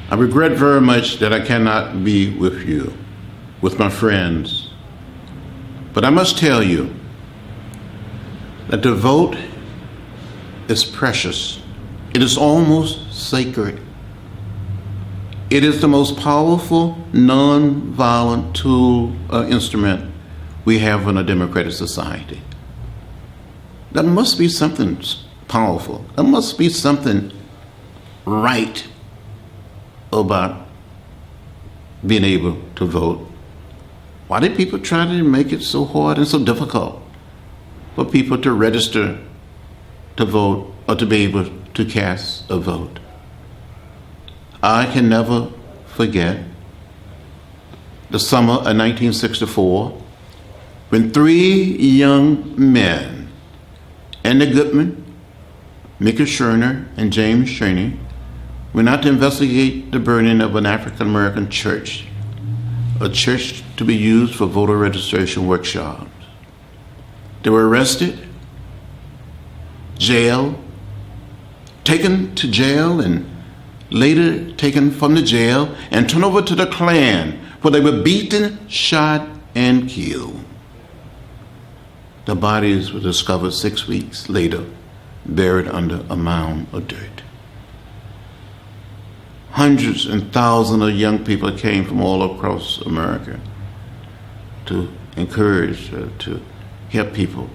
I regret very much that I cannot be with you, with my friends. But I must tell you that the vote is precious. It is almost sacred. It is the most powerful, non-violent tool or instrument we have in a democratic society. There must be something powerful. There must be something right about being able to vote. Why did people try to make it so hard and so difficult for people to register to vote or to be able to cast a vote? I can never forget the summer of 1964 when 3 young men, Andy Goodman, Mickey Scherner, and James Chaney, went out to investigate the burning of an African American church, a church to be used for voter registration workshops. They were arrested, jailed, taken to jail, and later taken from the jail and turned over to the Klan, where they were beaten, shot, and killed. The bodies were discovered 6 weeks later, buried under a mound of dirt. Hundreds and thousands of young people came from all across America to encourage, to help people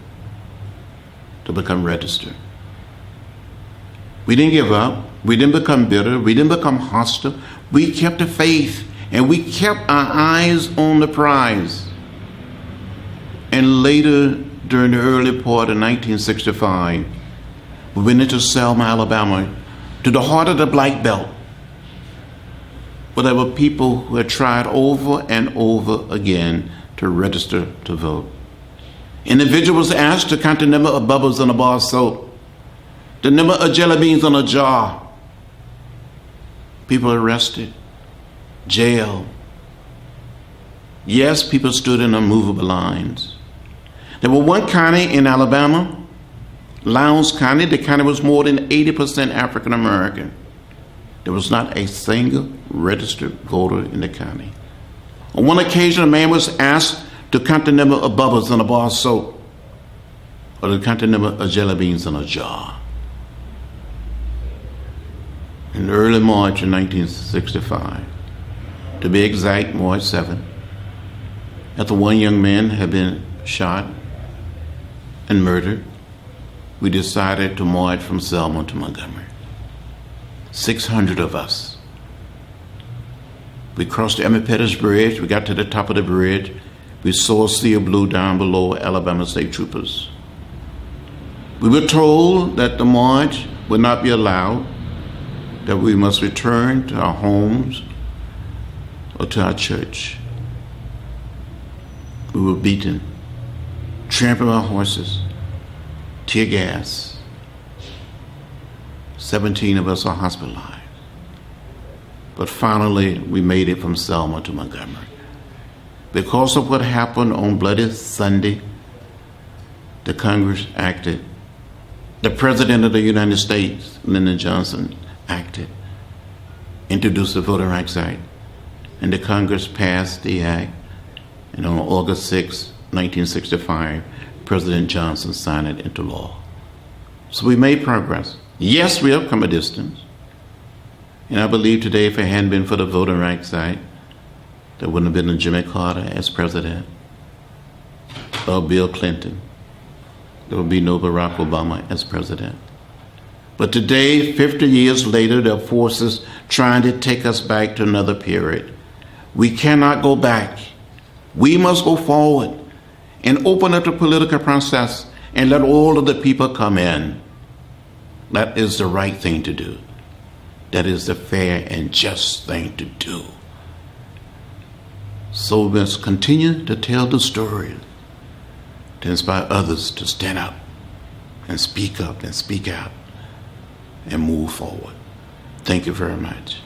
to become registered. We didn't give up. We didn't become bitter. We didn't become hostile. We kept the faith, and we kept our eyes on the prize. And later, during the early part of 1965, we went into Selma, Alabama, to the heart of the Black Belt, where there were people who had tried over and over again to register to vote. Individuals asked to count the number of bubbles in a bar of soap, the number of jelly beans in a jar. People arrested, jailed. Yes, people stood in unmovable lines. There was one county in Alabama, Lowndes County. The county was more than 80% African American. There was not a single registered voter in the county. On one occasion, a man was asked to count the number of bubbles in a bar of soap, or to count the number of jelly beans in a jar. In early March of 1965, to be exact, March 7th, after one young man had been shot and murdered, we decided to march from Selma to Montgomery. 600 of us. We crossed the Emmett Pettus Bridge. We got to the top of the bridge. We saw a sea of blue down below Alabama State Troopers. We were told that the march would not be allowed, that we must return to our homes or to our church. We were beaten, trampled our horses, tear gas. 17 of us are hospitalized. But finally, we made it from Selma to Montgomery. Because of what happened on Bloody Sunday, the Congress acted. The President of the United States, Lyndon Johnson, acted, introduced the Voting Rights Act, and the Congress passed the act, and on August 6, 1965, President Johnson signed it into law. So we made progress. Yes, we have come a distance. And I believe today, if it hadn't been for the Voting Rights Act, there wouldn't have been a Jimmy Carter as president, or Bill Clinton. There would be no Barack Obama as president. But today, 50 years later, there are forces trying to take us back to another period. We cannot go back. We must go forward and open up the political process and let all of the people come in. That is the right thing to do. That is the fair and just thing to do. So we must continue to tell the story to inspire others to stand up and speak out and move forward. Thank you very much.